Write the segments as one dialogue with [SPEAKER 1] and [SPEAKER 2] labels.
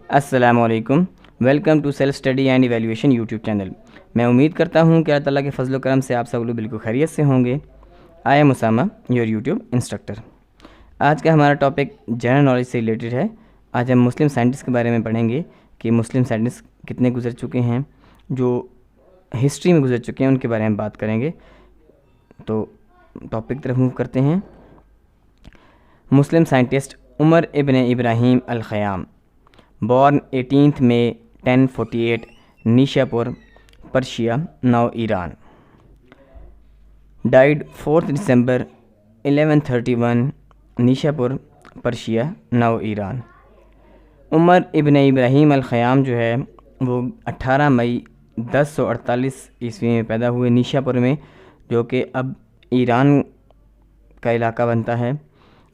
[SPEAKER 1] السلام علیکم. Welcome to self study and evaluation YouTube channel. میں امید کرتا ہوں کہ اللہ تعالیٰ کے فضل و کرم سے آپ سب لوگ بالکل خیریت سے ہوں گے. I am Usama, your YouTube instructor. آج کا ہمارا ٹاپک جنرل نالج سے ریلیٹڈ ہے. آج ہم مسلم سائنٹسٹ کے بارے میں پڑھیں گے کہ مسلم سائنٹسٹ کتنے گزر چکے ہیں, جو ہسٹری میں گزر چکے ہیں ان کے بارے میں بات کریں گے. تو ٹاپک طرف موو کرتے ہیں. مسلم سائنٹسٹ عمر ابن ابراہیم الخیام, born 18th May 1048, نیشاپور, Persia, now Iran. died 4th December 1131, نیشاپور, پرشیا, now ایران. عمر ابن ابراہیم الخیام جو ہے وہ 18 مئی 1048 عیسوی میں پیدا ہوئے نیشاپور میں, جو کہ اب ایران کا علاقہ بنتا ہے,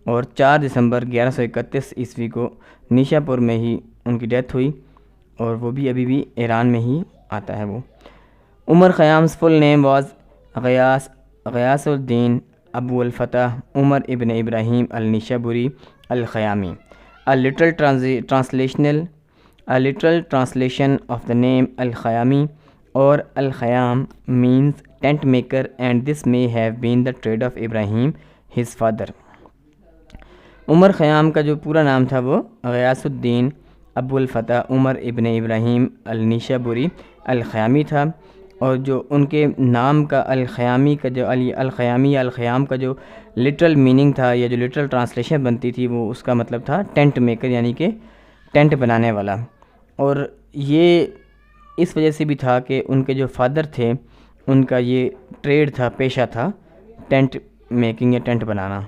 [SPEAKER 1] اور 4 دسمبر 1131 عیسوی کو نیشاپور میں ہی ان کی ڈیتھ ہوئی, اور وہ بھی ابھی بھی ایران میں ہی آتا ہے وہ. عمر خیام's فل نیم واز غیاث الدین ابو الفتح عمر ابن ابراہیم النیشابوری الخیامی. A literal translation of the name Al-Khayami or Al-Khayyam means tent maker, and this may have been the trade of Ibrahim, his father. عمر خیام کا جو پورا نام تھا وہ غیاث الدین ابو الفتح عمر ابن ابراہیم النیشابوری الخیامی تھا, اور جو ان کے نام کا الخیامی کا جو الخیامی یا الخیام کا جو لٹرل میننگ تھا, یا جو لٹرل ٹرانسلیشن بنتی تھی, وہ اس کا مطلب تھا ٹینٹ میکر, یعنی کہ ٹینٹ بنانے والا. اور یہ اس وجہ سے بھی تھا کہ ان کے جو فادر تھے ان کا یہ ٹریڈ تھا, پیشہ تھا, ٹینٹ میکنگ یا ٹینٹ بنانا.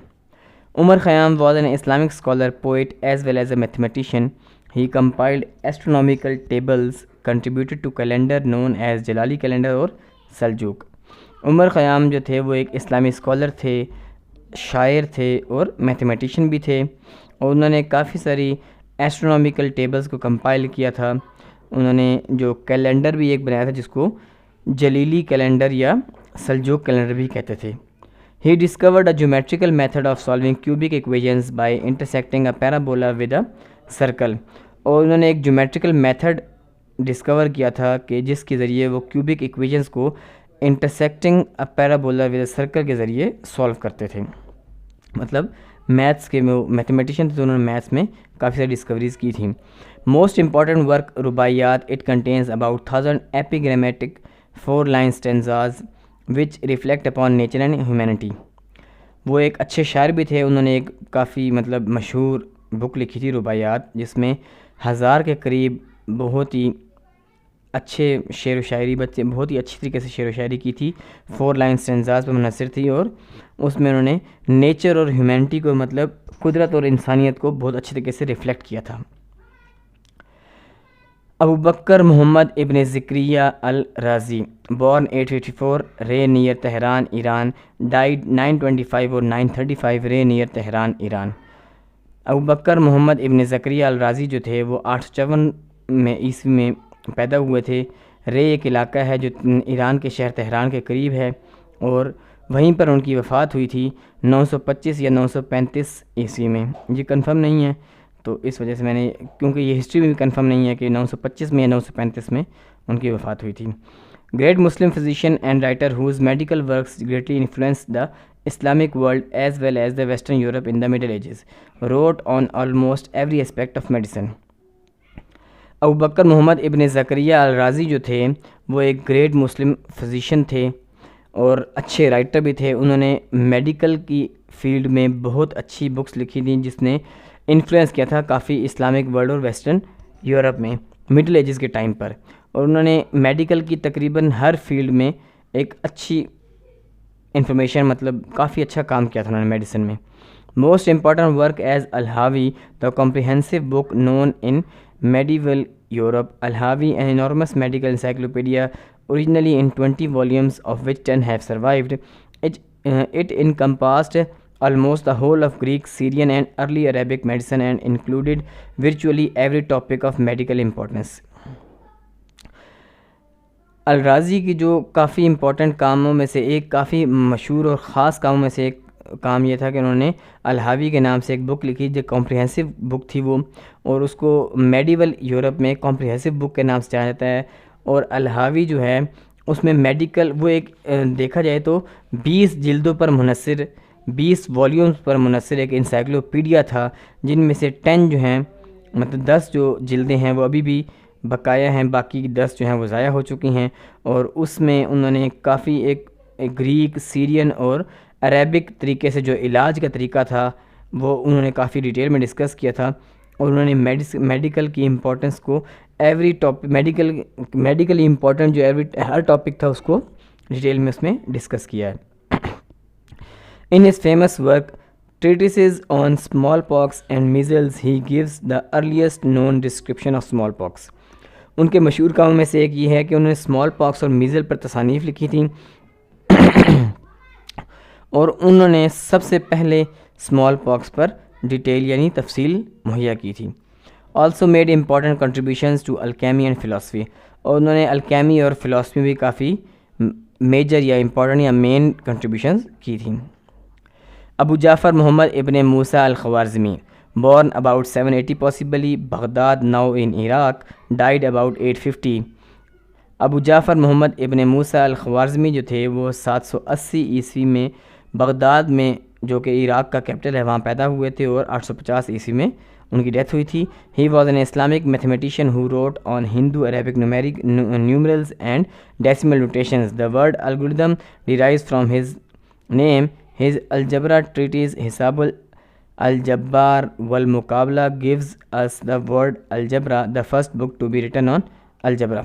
[SPEAKER 1] Umar Khayyam was an Islamic scholar, poet, as well as a mathematician. He compiled astronomical tables, contributed to calendar known as Jalali calendar اور سلجوق. عمر خیام جو تھے وہ ایک اسلامی اسکالر تھے, شاعر تھے اور میتھمیٹیشین بھی تھے, اور انہوں نے کافی ساری ایسٹرونامیکل ٹیبلز کو کمپائل کیا تھا. انہوں نے جو کیلنڈر بھی ایک بنایا تھا جس کو جلیلی کیلنڈر یا سلجوق کیلنڈر بھی کہتے تھے. He discovered a geometrical method of solving cubic equations by intersecting a parabola with a circle. اور انہوں نے ایک جیومیٹریکل میتھڈ ڈسکور کیا تھا کہ جس کے ذریعے وہ کیوبک ایکویشنز کو intersecting a parabola with a circle کے ذریعے سولو کرتے تھے. مطلب میتھس کے وہ میتھمیٹیشین تھے, تو انہوں نے میتھس میں کافی ساری ڈسکوریز کی تھیں. موسٹ امپورٹنٹ ورک رباعیات. It contains about 1000 epigrammatic 4 line stanzas which reflect upon nature and humanity. وہ ایک اچھے شاعر بھی تھے. انہوں نے ایک کافی مشہور بک لکھی تھی رباعیات, جس میں 1000 کے قریب بہت ہی اچھے شعر و شاعری بہت ہی اچھی طریقے سے شعر و شاعری کی تھی. 4 line stanzas پر منحصر تھی, اور اس میں انہوں نے نیچر اور ہیومینٹی کو قدرت اور انسانیت کو بہت اچھی طریقے سے ریفلیکٹ کیا تھا. ابو بکر محمد ابن زکریہ الرازی, born 884, رے نیئر تہران, ایران, died 925 اور 935, رے نیئر تہران, ایران. ابو بکر محمد ابن زکریہ الرازی جو تھے وہ 854 میں عیسوی میں پیدا ہوئے تھے. رے ایک علاقہ ہے جو ایران کے شہر تہران کے قریب ہے, اور وہیں پر ان کی وفات ہوئی تھی 925 یا 935 عیسوی میں. یہ کنفرم نہیں ہے, تو اس وجہ سے میں نے, کیونکہ یہ ہسٹری میں بھی کنفرم نہیں ہے کہ 925 میں یا 935 میں ان کی وفات ہوئی تھی. Great Muslim physician and writer whose medical works greatly influence the Islamic world as well as the western Europe in the Middle Ages. Wrote on almost every aspect of medicine. ابو بکر محمد ابن زکریہ الرازی جو تھے وہ ایک گریٹ مسلم فزیشین تھے اور اچھے رائٹر بھی تھے. انہوں نے میڈیکل کی فیلڈ میں بہت اچھی بکس لکھی تھیں, جس نے انفلوئنس کیا تھا کافی اسلامک ورلڈ اور ویسٹرن یورپ میں مڈل ایجز کے ٹائم پر. اور انہوں نے میڈیکل کی تقریباً ہر فیلڈ میں ایک اچھی انفارمیشن, کافی اچھا کام کیا تھا انہوں نے میڈیسن میں. موسٹ امپورٹنٹ ورک ایز الحاوی, the comprehensive book known in medieval Europe. الحاوی an enormous medical encyclopedia originally in 20 volumes of which 10 have survived. It encompassed almost the whole of Greek, Syrian and early Arabic medicine and included virtually every topic of medical importance. الرازی کی جو کافی important کاموں میں سے ایک, کافی مشہور اور خاص کاموں میں سے ایک کام یہ تھا کہ انہوں نے الحاوی کے نام سے ایک بک لکھی, جو کمپریہنسو بک تھی وہ. اور اس کو میڈیول یورپ میں کمپریہنسو بک کے نام سے جانا جاتا ہے. اور الحاوی جو ہے اس میں میڈیکل وہ ایک دیکھا جائے تو 20 جلدوں پر منحصر 20 والیومز پر منحصر ایک انسائکلوپیڈیا تھا، جن میں سے 10 جو ہیں مطلب 10 جو جلدیں ہیں وہ ابھی بھی بقایا ہیں، باقی 10 جو ہیں وہ ضائع ہو چکی ہیں. اور اس میں انہوں نے کافی ایک گریک، سیرین اور عربک طریقے سے جو علاج کا طریقہ تھا وہ انہوں نے کافی ڈیٹیل میں ڈسکس کیا تھا. اور انہوں نے میڈیکل کی امپورٹنس کو ایوری ٹاپک میڈیکلی امپورٹنٹ جو ہر ٹاپک تھا اس کو ڈیٹیل میں اس میں ڈسکس کیا ہے. In his famous work Treatises on Smallpox and Measles he gives the earliest known description of smallpox. ان کے مشہور کاموں میں سے ایک یہ ہے کہ انہوں نے اسمال پاکس اور میزل پر تصانیف لکھی تھیں اور انہوں نے سب سے پہلے اسمال پاکس پر ڈیٹیل یعنی تفصیل مہیا کی تھی. Also made important contributions to alchemy and philosophy. اور انہوں نے الکیمی اور فلاسفی بھی کافی میجر یا امپورٹنٹ یا مین کنٹریبیوشنز کی تھیں. ابو جعفر محمد ابن موسیٰ الخوارزمی born about 780 possibly Baghdad now in Iraq died about 850. ابو جعفر محمد ابن موسیٰ الخوارزمی جو تھے وہ 780 عیسوی میں بغداد میں جو کہ عراق کا کیپٹل ہے وہاں پیدا ہوئے تھے اور 850 عیسوی میں ان کی ڈیتھ ہوئی تھی. He was an Islamic mathematician who wrote on Hindu Arabic numeric numerals and decimal notations. The word algorithm derives from his name. His algebra treatise Hisab al-Jabbar wal-Muqabla gives us the word algebra, the first book to be written on algebra.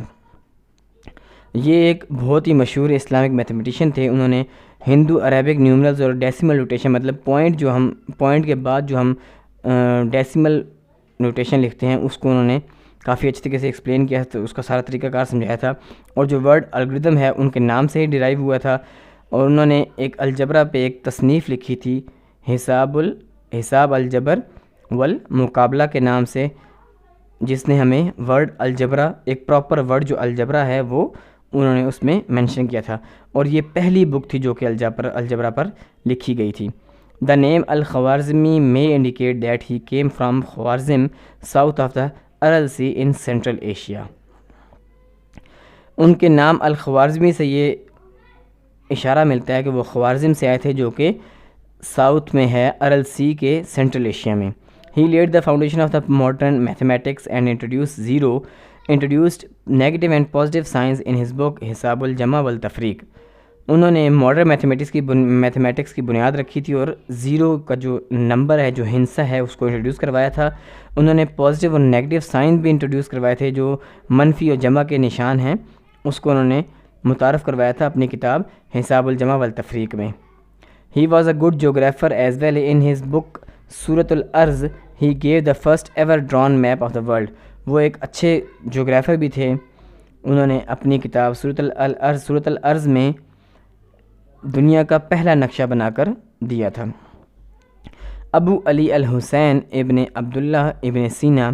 [SPEAKER 1] یہ ایک بہت ہی مشہور Islamic mathematician تھے. انہوں نے ہندو Arabic numerals اور decimal notation مطلب point کے بعد جو ہم ڈیسیمل نوٹیشن لکھتے ہیں اس کو انہوں نے کافی اچھے طریقے سے ایکسپلین کیا تھا، اس کا سارا طریقہ کار سمجھایا تھا. اور جو ورڈ الگوریدم ہے ان کے نام سے ہی ڈرائیو ہوا تھا. اور انہوں نے ایک الجبرا پہ ایک تصنیف لکھی تھی حساب الجبر والمقابلہ کے نام سے، جس نے ہمیں ورڈ الجبرا ایک پراپر ورڈ جو الجبرا ہے وہ انہوں نے اس میں مینشن کیا تھا. اور یہ پہلی بک تھی جو کہ الجبرا پر لکھی گئی تھی. دا نیم الخوارزمی may indicate that he came from Khwarazm south of the Aral Sea in Central Asia. ان کے نام الخوارزمی سے یہ اشارہ ملتا ہے کہ وہ خوارزم سے آئے تھے جو کہ ساؤتھ میں ہے، ارل سی کے سینٹرل ایشیا میں. He laid the foundation of the modern mathematics and introduced negative and positive signs in his book حساب الجمع والتفریق. انہوں نے ماڈرن میتھمیٹکس کی بنیاد رکھی تھی اور زیرو کا جو نمبر ہے جو ہندسہ ہے اس کو انٹروڈیوس کروایا تھا. انہوں نے پازیٹیو اور نیگیٹو سائن بھی انٹروڈیوس کروائے تھے جو منفی اور جمع کے نشان ہیں اس کو انہوں نے متعارف کروایا تھا اپنی کتاب حساب الجمع والتفریق میں. He was a good geographer as well. In his book سورۃ الارض he gave the first ever drawn map of the world. وہ ایک اچھے جغرافر بھی تھے. انہوں نے اپنی کتاب سورۃ الارض میں دنیا کا پہلا نقشہ بنا کر دیا تھا. ابو علی الحسین ibn Abdullah ibn Sina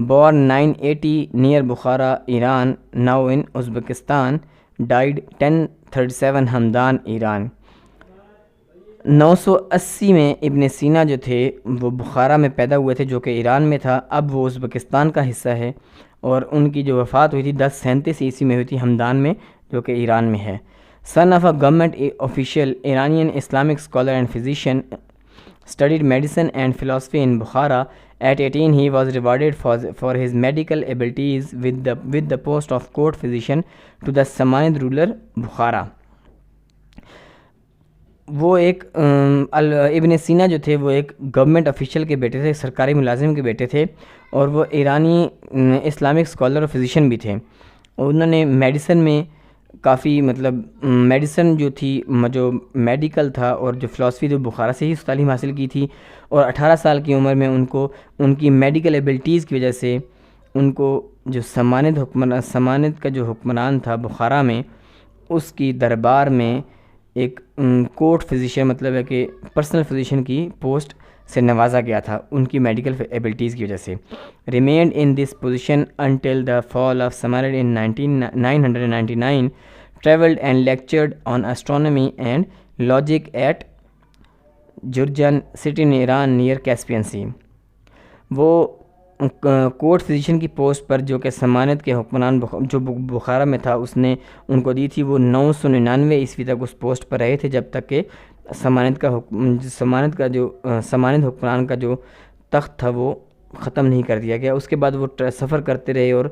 [SPEAKER 1] born 980 near Bukhara Iran now in Uzbekistan died 1037 Hamadan Iran. 980 میں ابن سینا جو تھے وہ بخارا میں پیدا ہوئے تھے جو کہ ایران میں تھا، اب وہ ازبکستان کا حصہ ہے. اور ان کی جو وفات ہوئی تھی 1037 عیسوی میں ہوئی تھی ہمدان میں جو کہ ایران میں ہے. Son of a government official, Iranian Islamic scholar and physician, studied medicine and philosophy in Bukhara. At 18 he was rewarded for his medical abilities with the post of court physician to the Samanid ruler Bukhara. وہ ایک ابن سینا جو تھے وہ ایک government official کے بیٹے تھے، سرکاری ملازم کے بیٹے تھے اور وہ ایرانی اسلامک اسکالر اور فزیشین بھی تھے. اور انہوں نے میڈیسن میں کافی میڈیسن جو تھی جو میڈیکل تھا اور جو فلاسفی جو بخارا سے ہی تعلیم حاصل کی تھی. اور 18 سال کی عمر میں ان کی میڈیکل ایبلٹیز کی وجہ سے ان کو جو سمانت کا جو حکمران تھا بخارا میں اس کی دربار میں ایک کورٹ فزیشین مطلب ہے کہ پرسنل فزیشین کی پوسٹ سے نوازا گیا تھا ان کی میڈیکل ایبلٹیز کی وجہ سے. Remained in this position until the fall of Samanid in 999. Travelled and lectured on astronomy and logic at Jurjan city in Iran near Caspian sea. وہ کورٹ فزیشین کی پوسٹ پر جو کہ سمانت کے حکمران جو بخارا میں تھا اس نے ان کو دی تھی، وہ 999 عیسوی تک اس پوسٹ پر رہے تھے، جب تک کہ سمانت حکمران کا جو تخت تھا وہ ختم نہیں کر دیا گیا۔ اس کے بعد وہ سفر کرتے رہے، اور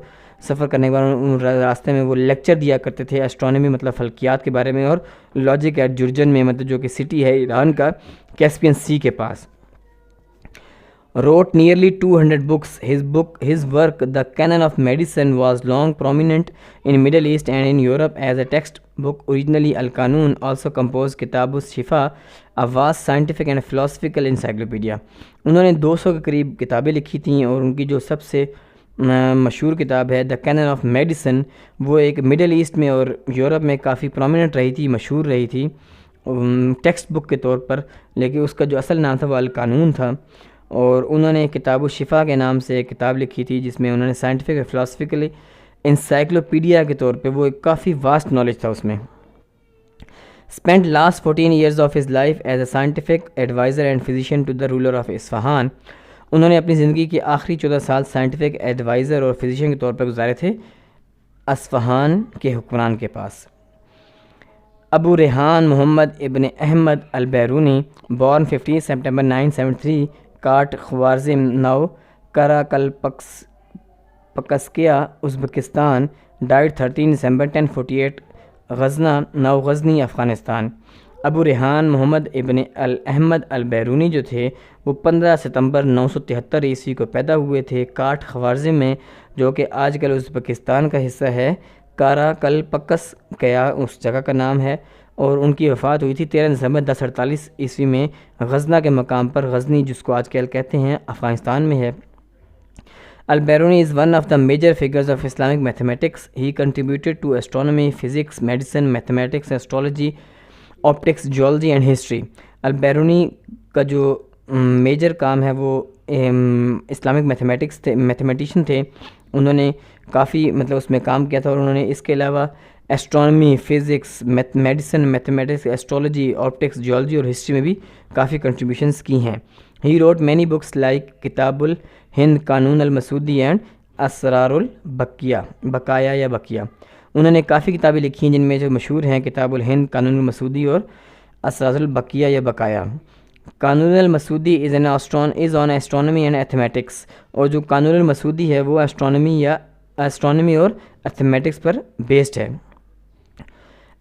[SPEAKER 1] سفر کرنے کے بعد راستے میں وہ لیکچر دیا کرتے تھے اسٹرانومی مطلب فلکیات کے بارے میں، اور لاجک ایٹ جرجن میں مطلب جو کہ سٹی ہے ایران کا کیسپین سی کے پاس۔ wrote nearly 200 books. His work, The Canon of Medicine, was long prominent in Middle East and in Europe as a textbook. Originally Al-Qanun, also composed Kitab al-Shifa, a vast scientific and philosophical encyclopedia. انہوں نے 200 کے قریب کتابیں لکھی تھیں، اور ان کی جو سب سے مشہور کتاب ہے دا کینن آف میڈیسن، وہ ایک مڈل ایسٹ میں اور یورپ میں کافی پرومیننٹ رہی تھی، مشہور رہی تھی ٹیکسٹ بک کے طور پر، لیکن اس کا جو اصل نام تھا وہ القانون تھا۔ اور انہوں نے کتاب الشفا کے نام سے ایک کتاب لکھی تھی، جس میں انہوں نے سائنٹیفک اور فلاسفیکلی انسائکلوپیڈیا کے طور پہ وہ ایک کافی واسٹ نالج تھا اس میں۔ spent last 14 years of his life as a scientific advisor and physician to the ruler of Isfahan. انہوں نے اپنی زندگی کے آخری 14 سال سائنٹیفک ایڈوائزر اور فزیشین کے طور پر گزارے تھے اصفہان کے حکمران کے پاس۔ ابو ریحان محمد ابن احمد البیرونی born 15 September 973 کاٹ خوارزم نو کراکلپکسکیا ازبکستان died 13 December 1048 غزنہ نو غزنی افغانستان۔ ابو ریحان محمد ابن احمد البیرونی جو تھے وہ 15 ستمبر 973 عیسوی کو پیدا ہوئے تھے کاٹ خوارزم میں، جو کہ آج کل ازبکستان کا حصہ ہے۔ کاراکلپکسکیا اس جگہ کا نام ہے، اور ان کی وفات ہوئی تھی 13 دسمبر 1048 عیسوی میں غزنہ کے مقام پر، غزنی جس کو آج کل کہتے ہیں افغانستان میں ہے۔ Al-Biruni is one of the major figures of Islamic mathematics. He contributed to astronomy, physics, medicine, mathematics, astrology, optics, geology and history. Al-Biruni کا جو میجر کام ہے وہ اسلامک میتھمیٹکس تھے، میتھمیٹیشین تھے، انہوں نے کافی مطلب اس میں کام کیا تھا، اور انہوں نے اس کے علاوہ astronomy, physics, medicine, mathematics, astrology, optics, geology اور ہسٹری میں بھی کافی کنٹریبیوشنز کی ہیں۔ He wrote many books like کتاب الہند، قانون المسودی اینڈ اسرار بقایا یا بقیہ۔ انہوں نے کافی کتابیں لکھی ہیں، جن میں جو مشہور ہیں کتاب الہند، قانون المسودی اور اسرار البقیہ یا بقایا۔ قانون المسودی از آن ایسٹرانومی اینڈ ایتھمیٹکس، اور جو قانون المسودی ہے وہ ایسٹرانومی اور ایتھمیٹکس پر بیسڈ ہے۔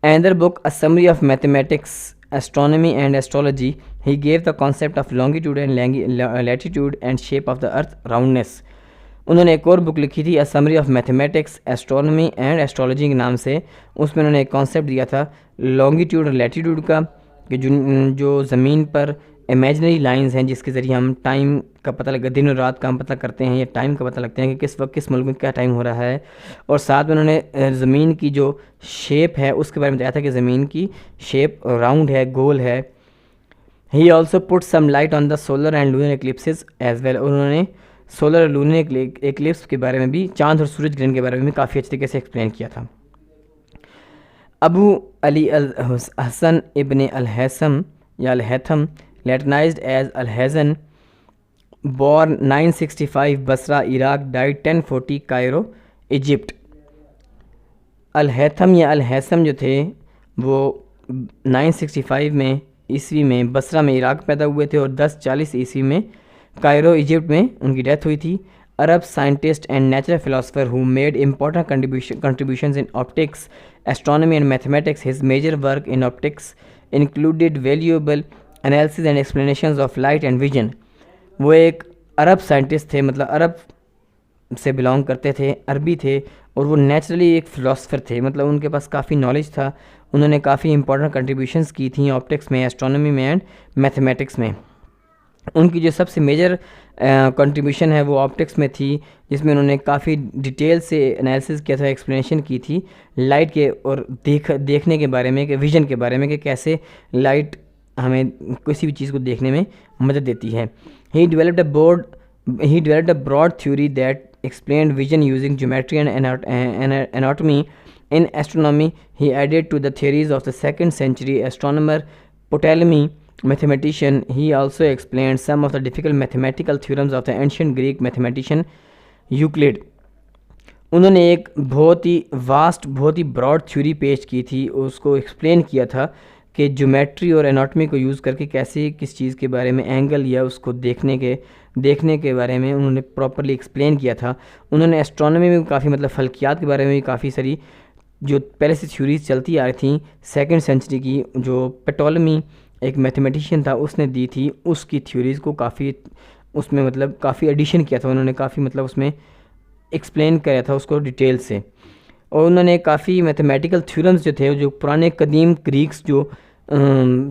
[SPEAKER 1] Another book, A Summary of Mathematics, Astronomy and Astrology, he gave the concept of longitude and latitude and shape of the earth roundness. انہوں نے ایک اور بک لکھی تھی A Summary of Mathematics, Astronomy and Astrology کے نام سے، اس میں انہوں نے ایک کانسیپٹ دیا تھا لانگیٹیوڈ اور لیٹیٹیوڈ کا، کہ جو زمین پر امیجنری لائنز ہیں جس کے ذریعے ہم ٹائم کا پتہ دن اور رات کا ہم پتہ کرتے ہیں، یا ٹائم کا پتہ لگتے ہیں کہ کس وقت کس ملک میں کیا ٹائم ہو رہا ہے، اور ساتھ میں انہوں نے زمین کی جو شیپ ہے اس کے بارے میں بتایا تھا کہ زمین کی شیپ راؤنڈ ہے، گول ہے۔ He also put some light on the solar and lunar eclipses as well, اور انہوں نے سولر اور لونر ایکلپس کے بارے میں بھی، چاند اور سورج گرہن کے بارے میں بھی کافی اچھے طریقے سے ایکسپلین کیا تھا۔ ابو علی الحسن ابن الہیثم یا al Haytham Latinized as Alhazen, born 965 Basra Iraq died 1040 Cairo Egypt. Al Haytham یا الہیثم جو تھے وہ 965 میں عیسوی میں بصرہ میں عراق پیدا ہوئے تھے، اور 1040 عیسوی میں کائرو ایجپٹ میں ان کی ڈیتھ ہوئی تھی۔ عرب scientist and natural philosopher who made important contributions in optics, astronomy and mathematics. His major work in optics included valuable analysis and explanations of light and vision. وہ ایک عرب سائنٹسٹ تھے، مطلب عرب سے belong کرتے تھے، عربی تھے، اور وہ نیچرلی ایک فلاسفر تھے، مطلب ان کے پاس کافی نالج تھا۔ انہوں نے کافی امپورٹنٹ کنٹریبیوشنز کی تھیں آپٹکس میں، ایسٹرانومی میں اینڈ میتھمیٹکس میں۔ ان کی جو سب سے میجر کنٹریبیوشن ہے وہ آپٹکس میں تھی، جس میں انہوں نے کافی ڈیٹیل سے انالیسز کیا تھا، ایکسپلینیشن کی تھی لائٹ کے اور دیکھنے کے بارے میں، کہ ویژن کے بارے میں، کہ کیسے لائٹ ہمیں کسی بھی چیز کو دیکھنے میں مدد دیتی ہے۔ He developed a broad theory that explained vision using geometry and anatomy. In astronomy, he added to the theories of the 2nd century astronomer Ptolemy mathematician. He also explained some of the difficult mathematical theorems of the ancient Greek mathematician Euclid. انہوں نے ایک بہت ہی vast بہت ہی Broad theory پیش کی تھی، اس کو explain کیا تھا کہ جیومیٹری اور اناٹمی کو یوز کر کے کیسے کس چیز کے بارے میں اینگل یا اس کو دیکھنے کے بارے میں انہوں نے پراپرلی ایکسپلین کیا تھا. انہوں نے اسٹرانومی میں کافی فلکیات کے بارے میں بھی کافی ساری جو پہلے سے تھیوریز چلتی آ رہی تھیں 2nd سینچری کی، جو پیٹولمی ایک میتھمیٹیشین تھا اس نے دی تھی، اس کی تھیوریز کو کافی اس میں کافی ایڈیشن کیا تھا. انہوں نے کافی اس میں ایکسپلین کیا تھا اس کو ڈیٹیل سے. اور انہوں نے کافی میتھمیٹیکل تھیورمز جو تھے جو پرانے قدیم گریکس جو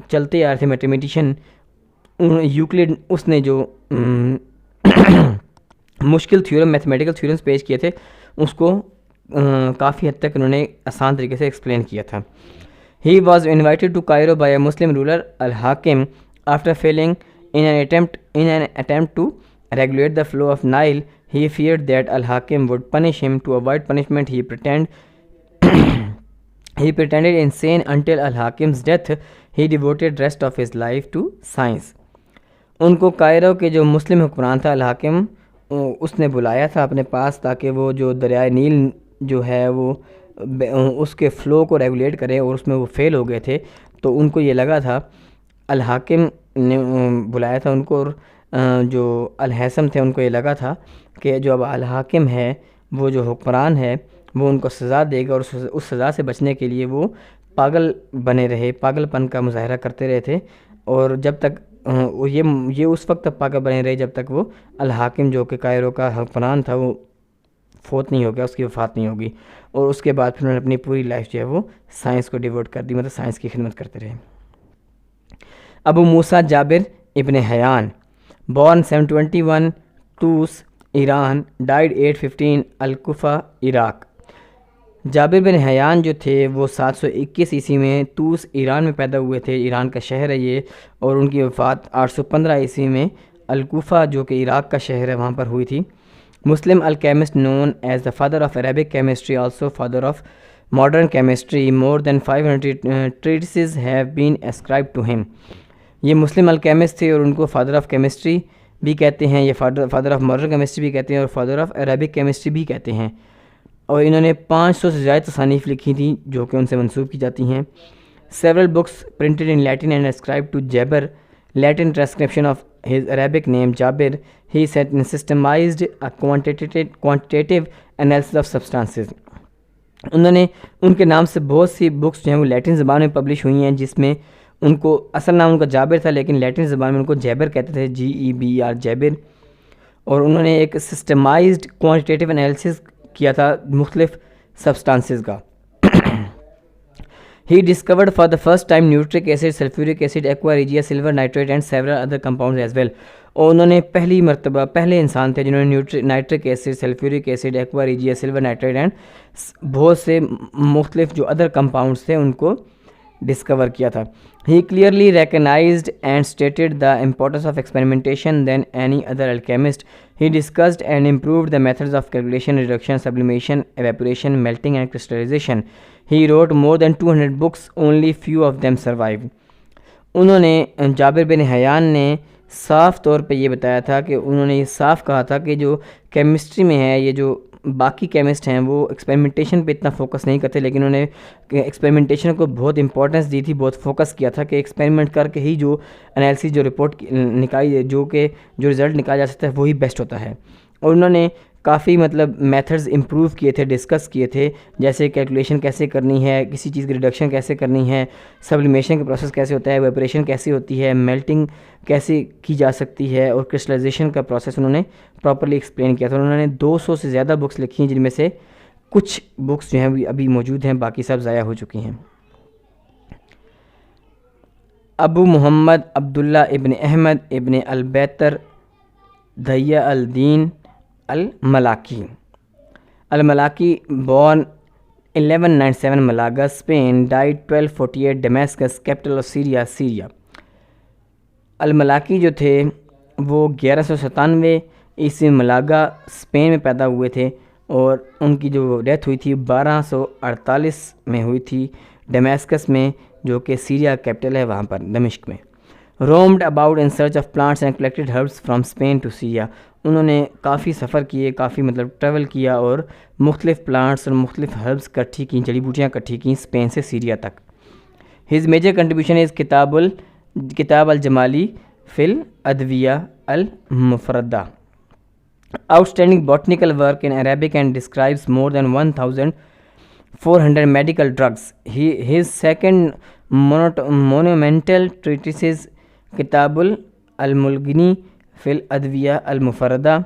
[SPEAKER 1] چلتے آ رہے تھے میتھمیٹیشین یوکلڈ، اس نے جو مشکل تھیورم میتھمیٹیکل تھیورمز پیش کیے تھے اس کو کافی حد تک انہوں نے آسان طریقے سے ایکسپلین کیا تھا. He was invited to Cairo by a Muslim ruler Al-Hakim after failing in an attempt to regulate the flow of Nile. He feared that Al-Hakim would punish him. To avoid punishment, he pretended insane until Al-Hakim's death. He devoted rest of his life to science. ان کو Cairo کے جو مسلم حکمران تھا الحاکم، اس نے بلایا تھا اپنے پاس تاکہ وہ جو دریائے نیل جو ہے وہ اس کے فلو کو ریگولیٹ کرے، اور اس میں وہ فیل ہو گئے تھے. تو ان کو یہ لگا تھا، الحاکم نے بلایا تھا ان کو، اور جو الحسم تھے ان کو یہ لگا تھا کہ جو اب الحاکم ہے وہ جو حکمران ہے وہ ان کو سزا دے گا، اور اس سزا سے بچنے کے لیے وہ پاگل بنے رہے، پاگل پن کا مظاہرہ کرتے رہے تھے. اور جب تک یہ اس وقت تک پاگل بنے رہے جب تک وہ الحاکم جو کہ کائرو کا حکمران تھا وہ فوت نہیں ہو گیا، اس کی وفات نہیں ہوگی. اور اس کے بعد پھر انہوں نے اپنی پوری لائف جو ہے وہ سائنس کو ڈیووٹ کر دی، سائنس کی خدمت کرتے رہے. ابو موسیٰ جابر ابن حیان born 721 توس ایران died 815 الکوفہ عراق. جابر بن حیان جو تھے وہ 721 عیسوی میں توس ایران میں پیدا ہوئے تھے، ایران کا شہر ہے یہ، اور ان کی وفات 815 عیسوی میں الکوفہ جو کہ عراق کا شہر ہے وہاں پر ہوئی تھی. Muslim alchemist known as the father of Arabic chemistry, also father of modern chemistry. More than 500 treatises have been ascribed to him. یہ مسلم الکیمسٹ تھے اور ان کو فادر آف کیمسٹری بھی کہتے ہیں، یہ فادر آف ماڈرن کیمسٹری بھی کہتے ہیں، اور فادر آف عربک کیمسٹری بھی کہتے ہیں. اور انہوں نے 500 سے زائد تصانیف لکھی تھیں جو کہ ان سے منسوب کی جاتی ہیں. Several books printed in Latin and ascribed to Jabir. Latin transcription of his Arabic name Jabir. He systemized a quantitative analysis of substances. انہوں نے ان کے نام سے بہت سی بکس جو ہیں وہ لیٹن زبان میں پبلش ہوئی ہیں، جس میں ان کو اصل نام ان کا جابر تھا لیکن لیٹن زبان میں ان کو جیبر کہتے تھے، GEBR جیبر. اور انہوں نے ایک سسٹمائزڈ کوانٹیٹیو انالیسس کیا تھا مختلف سبسٹانسز کا. He discovered for the first time nitric acid, sulfuric acid, aqua regia, silver nitrate and several other compounds as well. اور انہوں نے پہلی مرتبہ پہلے انسان تھے جنہوں نے nitric acid, sulphuric acid, aqua regia, silver nitrate and بہت سے مختلف جو ادر کمپاؤنڈس تھے ان کو ڈسکور کیا تھا. He clearly recognized and stated the importance of experimentation than any other alchemist. He discussed and improved the methods of calculation, reduction, sublimation, evaporation, melting and crystallization. He wrote more than 200 books, only few of them survive. انہوں نے جابر بن حیان نے صاف طور پہ یہ بتایا تھا کہ انہوں نے یہ صاف کہا تھا کہ جو کیمسٹری میں ہے، یہ جو باقی کیمسٹ ہیں وہ ایکسپیریمنٹیشن پہ اتنا فوکس نہیں کرتے، لیکن انہوں نے ایکسپیریمنٹیشن کو بہت امپورٹنس دی تھی، بہت فوکس کیا تھا کہ ایکسپیریمنٹ کر کے ہی جو انالیسس جو رپورٹ نکالی جو رزلٹ نکالا جا سکتا ہے وہی بیسٹ ہوتا ہے. اور انہوں نے کافی میتھڈز امپروو کیے تھے، ڈسکس کیے تھے، جیسے کیلکولیشن کیسے کرنی ہے، کسی چیز کی ریڈکشن کیسے کرنی ہے، سبلیمیشن کا پروسیس کیسے ہوتا ہے، ایویپوریشن کیسے ہوتی ہے، میلٹنگ کیسے کی جا سکتی ہے، اور کرسٹلائزیشن کا پروسیس انہوں نے پراپرلی ایکسپلین کیا تھا. انہوں نے 200 سے زیادہ بکس لکھی ہیں، جن میں سے کچھ بکس جو ہیں ابھی موجود ہیں، باقی سب ضائع ہو چکی ہیں. ابو محمد عبداللہ ابن احمد ابن البیتر دھیا الدین الملاکی. الملاکی born 1197 Malaga, Spain, died 1248 Damascus, capital of Syria. الملاکی جو تھے وہ 1197 عیسوی ملاگا اسپین میں پیدا ہوئے تھے، اور ان کی جو ڈیتھ ہوئی تھی 1248 میں ہوئی تھی ڈیماسکس میں، جو کہ سیریا کیپٹل ہے وہاں پر دمشق میں. roamed about in search of plants and collected herbs from Spain to Syria. انہوں نے کافی سفر کیے، کافی ٹریول کیا اور مختلف پلانٹس اور مختلف ہربس اکٹھی کیں، جڑی بوٹیاں اکٹھی کیں اسپین سے سیریا تک. ہز میجر کنٹریبیوشن از کتاب الجمالی فی الادویہ المفردہ. Outstanding botanical work in Arabic and describes more than 1,400 medical drugs. His second monumental treatise, Kitabul al-Mulghini fil Adwiya al-Mufarrada,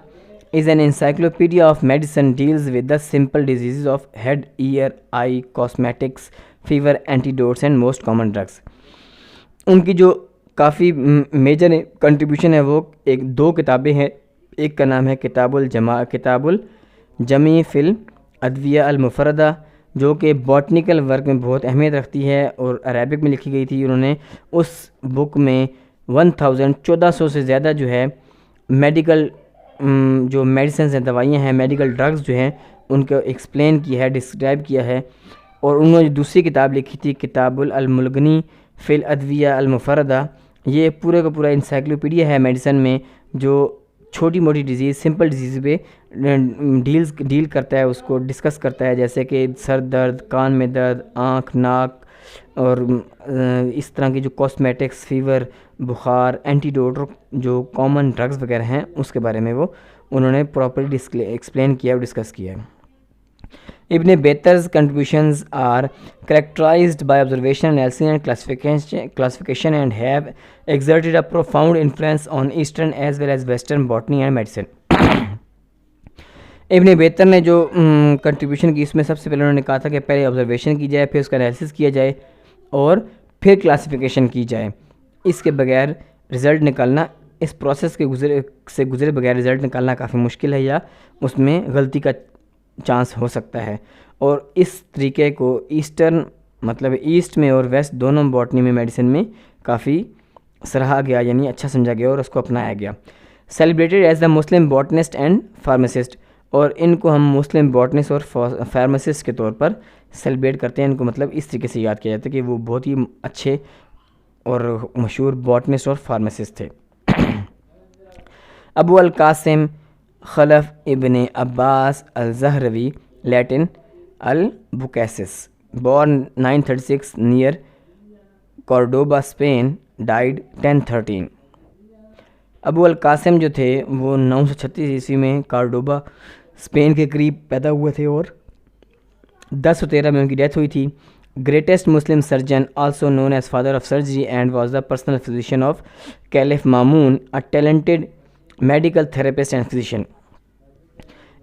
[SPEAKER 1] is an encyclopedia of medicine, deals with the simple diseases of head, ear, eye, cosmetics, fever, antidotes and most common drugs. ان کی جو کافی major contribution ہے وہ دو کتابیں ہیں. ایک کا نام ہے کتاب الجمی فی الادویہ المفردہ، جو کہ باٹنیکل ورک میں بہت اہمیت رکھتی ہے اور عربک میں لکھی گئی تھی. انہوں نے اس بک میں 1400 سے زیادہ جو ہے میڈیکل جو میڈیسنز ہیں، دوائیاں ہیں، میڈیکل ڈرگز جو ہیں ان کو ایکسپلین کیا ہے، ڈسکرائب کیا ہے. اور انہوں نے دوسری کتاب لکھی تھی کتاب الملغنی فی الادویہ المفردہ. یہ پورے کا پورا انسائکلوپیڈیا ہے میڈیسن میں، جو چھوٹی موٹی ڈیزیز، سمپل ڈیزیز پہ ڈیل کرتا ہے، اس کو ڈسکس کرتا ہے، جیسے کہ سر درد، کان میں درد، آنکھ، ناک اور اس طرح کی جو کاسمیٹکس، فیور، بخار، اینٹیڈوٹ اور جو کامن ڈرگز وغیرہ ہیں اس کے بارے میں وہ انہوں نے پراپرلی ایکسپلین کیا اور ڈسکس کیا ہے. ابن بیتر's contributions are characterized by observation, analysis and classification and have exerted a profound influence on Eastern as well as Western botany and medicine. ابن بیتر نے جو کنٹریبیوشن کی، اس میں سب سے پہلے انہوں نے کہا تھا کہ پہلے آبزرویشن کی جائے، پھر اس کا انالیسس کیا جائے اور پھر کلاسیفیکیشن کی جائے. اس کے بغیر رزلٹ نکالنا، اس پروسیس کے گزرے بغیر رزلٹ نکالنا کافی مشکل ہے، یا اس میں غلطی کا چانس ہو سکتا ہے. اور اس طریقے کو ایسٹرن مطلب ایسٹ میں اور ویسٹ دونوں باٹنی میں میڈیسن میں کافی سراہا گیا، یعنی اچھا سمجھا گیا اور اس کو اپنایا گیا. Celebrated as the Muslim botanist and pharmacist, اور ان کو ہم مسلم باٹنسٹ اور فارماسسٹ کے طور پر سیلیبریٹ کرتے ہیں. ان کو مطلب اس طریقے سے یاد کیا جاتا ہے کہ وہ بہت ہی اچھے اور مشہور باٹنسٹ اور فارماسسٹ تھے. ابو القاسم خلف ابن عباس الزہروی لیٹن البوکیسس، born 936 near Cordoba, Spain, died 1013. ابو القاسم جو تھے وہ 936 عیسوی میں کارڈوبا اسپین کے قریب پیدا ہوئے تھے اور 1013 میں ان کی ڈیتھ ہوئی تھی. Greatest Muslim surgeon, also known as father of surgery and was the personal physician of caliph Mamun, a talented medical therapist and physician.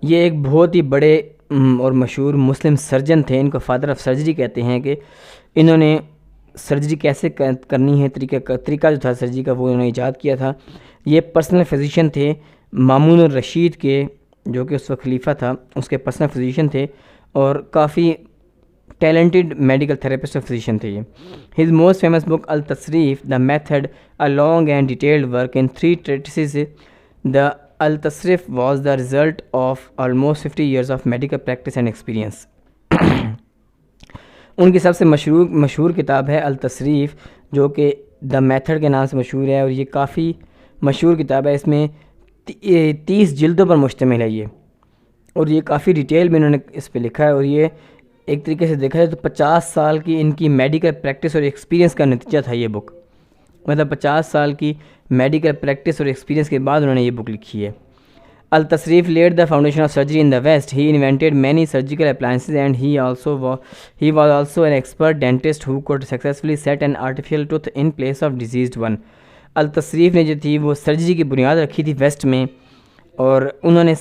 [SPEAKER 1] یہ ایک بہت ہی بڑے اور مشہور مسلم سرجن تھے. ان کو فادر آف سرجری کہتے ہیں کہ انہوں نے سرجری کیسے کرنی ہے، طریقہ جو تھا سرجری کا وہ انہوں نے ایجاد کیا تھا. یہ پرسنل فزیشین تھے مامون الرشید کے، جو کہ اس وقت خلیفہ تھا، اس کے پرسنل فزیشین تھے اور کافی ٹیلنٹڈ میڈیکل تھراپسٹ اور فزیشین تھے. ہز موسٹ فیمس بک التصریف، the method, a long and detailed work in 3 treatises. The التصریف was the result of almost 50 years of medical practice and experience. ان کی سب سے مشہور کتاب ہے التصریف، جو کہ دا میتھڈ کے نام سے مشہور ہے، اور یہ کافی مشہور کتاب ہے. اس میں 30 جلدوں پر مشتمل ہے یہ، اور یہ کافی ڈیٹیل میں انہوں نے اس پہ لکھا ہے. اور یہ ایک طریقے سے دیکھا جائے تو 50 سال کی ان کی میڈیکل پریکٹس اور ایکسپیرینس کا نتیجہ تھا یہ بک. مطلب 50 سال کی میڈیکل پریکٹس اور ایکسپیرینس کے بعد انہوں نے یہ بک لکھی ہے. التصریف led the foundation of surgery in the west. He invented many surgical appliances and he was also an expert dentist who could successfully set an artificial tooth in place of diseased one. التصریف نے جو تھی وہ surgery کی بنیاد رکھی تھی waste میں، اور انہوں نے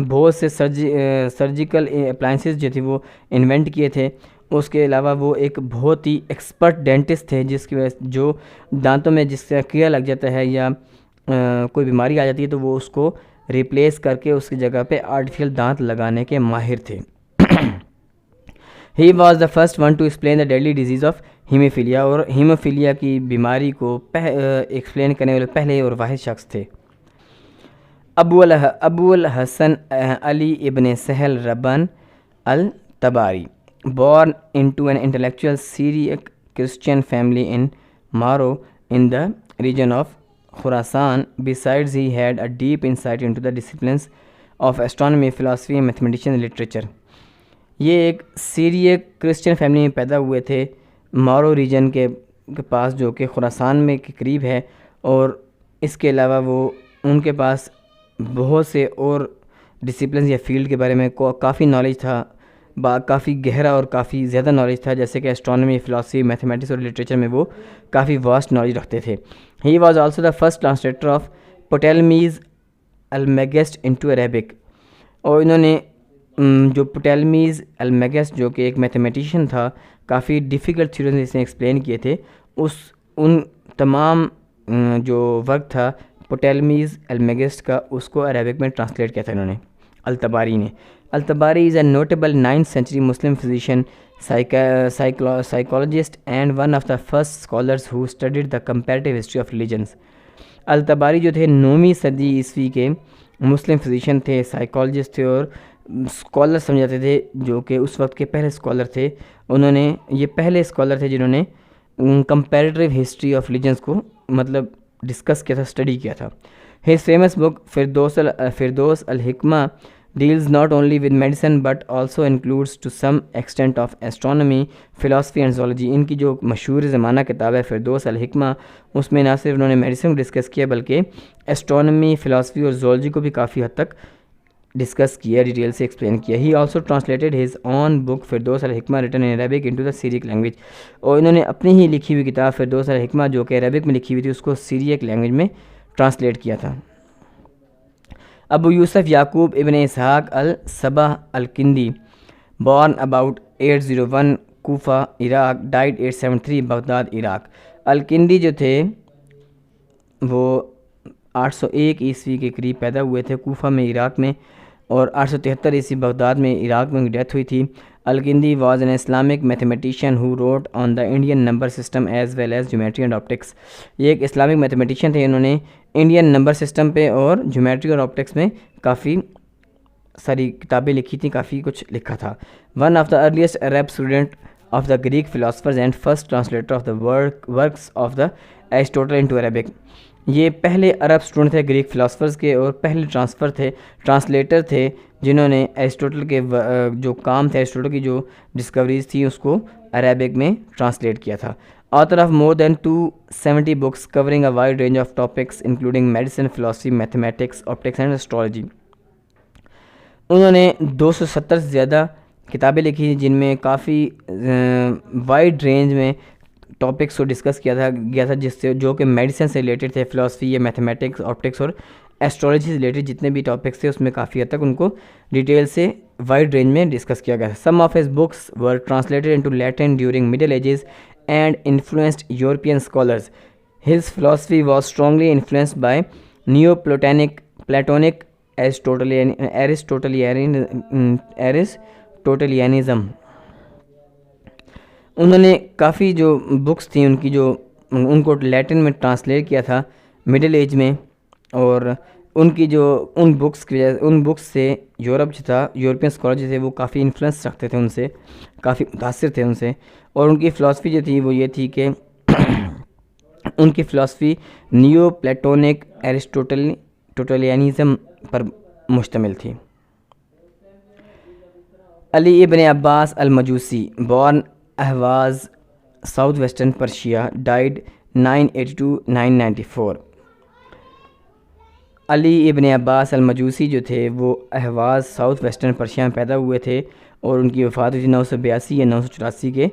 [SPEAKER 1] بہت سے سرجیکل اپلائنسز جو تھی وہ انوینٹ کیے تھے. اس کے علاوہ وہ ایک بہت ہی ایکسپرٹ ڈینٹسٹ تھے، جس کی وجہ سے جو دانتوں میں جس سے کیڑا لگ جاتا ہے یا کوئی بیماری آ جاتی ہے تو وہ اس کو ریپلیس کر کے اس کی جگہ پہ آرٹیفیشل دانت لگانے کے ماہر تھے. He was the first one to explain the deadly disease of haemophilia, اور ہیموفیلیا کی بیماری کو ایکسپلین کرنے والے پہلے اور واحد شخص تھے. ابو الحسن علی ابن سہل ربان التباری، born into an intellectual Syriac Christian family in Maro in the region of Khurasan. Besides, he had a deep insight into the disciplines of astronomy, philosophy, and mathematics and literature. یہ ایک سیریک کرسچن فیملی میں پیدا ہوئے تھے مارو region کے پاس جو کہ خراسان میں کے قریب ہے، اور اس کے علاوہ وہ ان کے پاس بہت سے اور ڈسپلنز یا فیلڈ کے بارے میں کافی نالج تھا، کافی گہرا اور کافی زیادہ نالج تھا، جیسے کہ اسٹرانومی، فلاسفی، میتھمیٹکس اور لٹریچر میں وہ کافی واسٹ نالج رکھتے تھے. He was also the first translator of Ptolemy's Almagest into Arabic. اور انہوں نے جو پٹیلمیز المیگسٹ جو کہ ایک میتھمیٹیشین تھا، کافی ڈیفیکلٹ تھیوریز اس نے ایکسپلین کیے تھے، ان تمام جو ورک تھا پٹیلمیز المیگسٹ کا، اس کو عربک میں ٹرانسلیٹ کیا تھا انہوں نے، الطباری نے. الطباری از اے notable 9th century Muslim physician, psychologist and one of the first scholars who studied the comparative history of religions. الطباری جو تھے 9ویں صدی عیسوی کے مسلم فزیشین تھے، سائیکالوجسٹ تھے اور اسکالر سمجھاتے تھے، جو کہ اس وقت کے پہلے اسکالر تھے. انہوں نے یہ پہلے اسکالر تھے جنہوں نے کمپیریٹیو ہسٹری آف ریلیجنس کو مطلب ڈسکس کیا تھا، اسٹڈی کیا تھا. ہز فیمس بک فردوس الحکمہ deals not only with medicine but also includes to some extent of astronomy, philosophy and zoology. ان کی جو مشہور زمانہ کتاب ہے فردوس الحکمہ، اس میں نہ صرف انہوں نے میڈیسن کو ڈسکس کیا بلکہ اسٹرانومی، فلاسفی اور زولوجی کو بھی کافی حد تک ڈسکس کیا، ڈیٹیل سے ایکسپلین کیا. He also translated his own book فردوس الحکمہ written in Arabic into the Syriac language. اور انہوں نے اپنی ہی لکھی ہوئی کتاب فردوس الحکمہ جو کہ عربک میں لکھی ہوئی تھی، اس کو سیریک لینگویج میں ٹرانسلیٹ کیا تھا. ابو یوسف یعقوب ابن اسحاق الصباح الکندی born about 801 Kufa Iraq died 873 Baghdad Iraq. الکندی جو تھے وہ 801 عیسوی کے قریب پیدا ہوئے تھے کوفہ میں عراق میں، اور 873 عیسوی بغداد میں عراق میں ان کی ڈیتھ ہوئی تھی. الکندی was an Islamic mathematician who wrote on the Indian number system as well as geometry and optics. یہ ایک اسلامک میتھمیٹیشین تھے، انہوں نے انڈین نمبر سسٹم پہ اور جیومیٹری اور آپٹکس میں کافی ساری کتابیں لکھی تھیں، کافی کچھ لکھا تھا. One of the earliest Arab student of the Greek philosophers and first translator of the works of the Aristotle into Arabic. یہ پہلے عرب اسٹوڈنٹ تھے گریک فلاسفرز کے، اور پہلے ٹرانسلیٹر تھے جنہوں نے ایرسٹوٹل کے جو کام تھے، ایرسٹوٹل کی جو ڈسکوریز تھیں اس کو عربک میں ٹرانسلیٹ کیا تھا. author of more than 270 books covering a wide range of topics including medicine, philosophy, mathematics, optics and astrology. انہوں نے 270 سے زیادہ کتابیں لکھی جن میں کافی وائڈ رینج میں ٹاپکس کو ڈسکس کیا گیا تھا، جس سے جو کہ میڈیسن سے ریلیٹڈ تھے، فلاسفی یا میتھمیٹکس، آپٹکس اور ایسٹرولوجی سے ریلیٹڈ جتنے بھی ٹاپکس تھے اس میں کافی حد تک ان کو ڈیٹیل سے وائڈ رینج میں ڈسکس کیا گیا تھا. Some of his books were translated into Latin during Middle Ages and influenced European scholars. His philosophy was strongly influenced by Neoplatonic Aristotelianism. انہوں نے کافی جو بکس تھیں ان کی جو ان کو لیٹن میں ٹرانسلیٹ کیا تھا مڈل ایج میں، اور ان کی جو ان بکس سے یورپ جو تھا، یورپین اسکالر جو تھے وہ کافی انفلوئنس رکھتے تھے ان سے، کافی متاثر تھے ان سے. اور ان کی فلاسفی جو تھی وہ یہ تھی کہ ان کی فلاسفی نیو پلیٹونک ایرسٹوٹلیانزم پر مشتمل تھی. علی ابن عباس المجوسی born اہواز ساؤتھ ویسٹرن پرشیا died 982-994. علی ابن عباس المجوسی جو تھے وہ اہواز ساؤتھ ویسٹرن پرشیا میں پیدا ہوئے تھے، اور ان کی وفات ہوئی تھی 982 یا 984 کے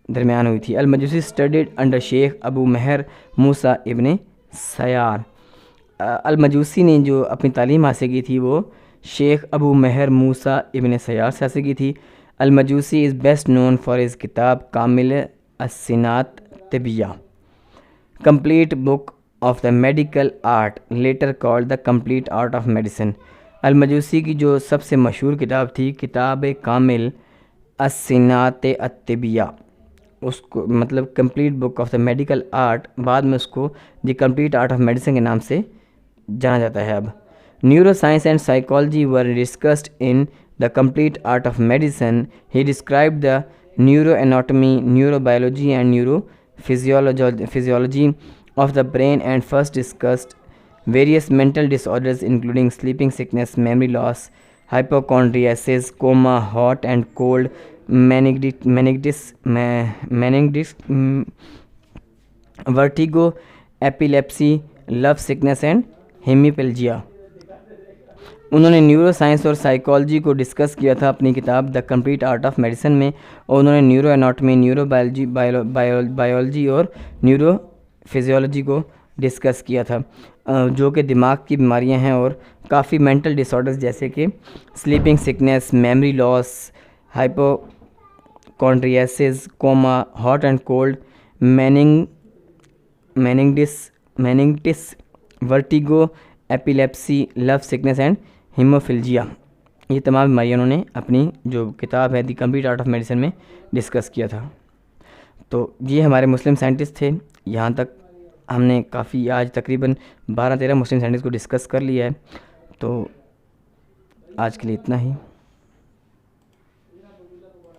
[SPEAKER 1] درمیان ہوئی تھی. المجوسی اسٹڈیڈ انڈر شیخ ابو مہر موسیٰ ابن سیار. المجوسی نے جو اپنی تعلیم حاصل کی تھی وہ شیخ ابو مہر موسیٰ ابن سیار سے حاصل کی تھی. المجوسی is best known for his کتاب کامل الصناعت طبیہ، complete book of the medical art later called the complete art of medicine. المجوسی کی جو سب سے مشہور کتاب تھی کتاب کامل الصناعت الطبیہ، اس کو مطلب complete book of the medical art, بعد میں اس کو دی کمپلیٹ آرٹ آف میڈیسن کے نام سے جانا جاتا ہے. اب neuro science and psychology were discussed in the complete art of medicine. He described the neuro anatomy, neuro biology and neuro physiology. of the brain and first discussed various mental disorders including sleeping sickness, memory loss, hypochondriasis, coma, hot and cold, meningitis, vertigo, epilepsy, love sickness and hemiplegia. انہوں نے neuro science اور psychology کو discuss کیا تھا اپنی کتاب دا complete art of medicine میں، اور انہوں نے نیورو اناٹمی، نیورو بایولوجی اور نیورو فزیولوجی کو ڈسکس کیا تھا، جو کہ دماغ کی بیماریاں ہیں، اور کافی مینٹل ڈس آرڈرز جیسے کہ sleeping sickness, memory loss, hypochondriasis, coma, hot and cold, meningitis, vertigo, epilepsy, love sickness and hemiplegia, یہ تمام بیماریاں انہوں نے اپنی جو کتاب ہے the complete art of medicine میں ڈسکس کیا تھا. تو یہ ہمارے مسلم سائنٹسٹ تھے. یہاں تک ہم نے کافی آج تقریباً 12-13 مسلم سائنٹسٹ کو ڈسکس کر لیا ہے. تو آج کے لیے اتنا ہی.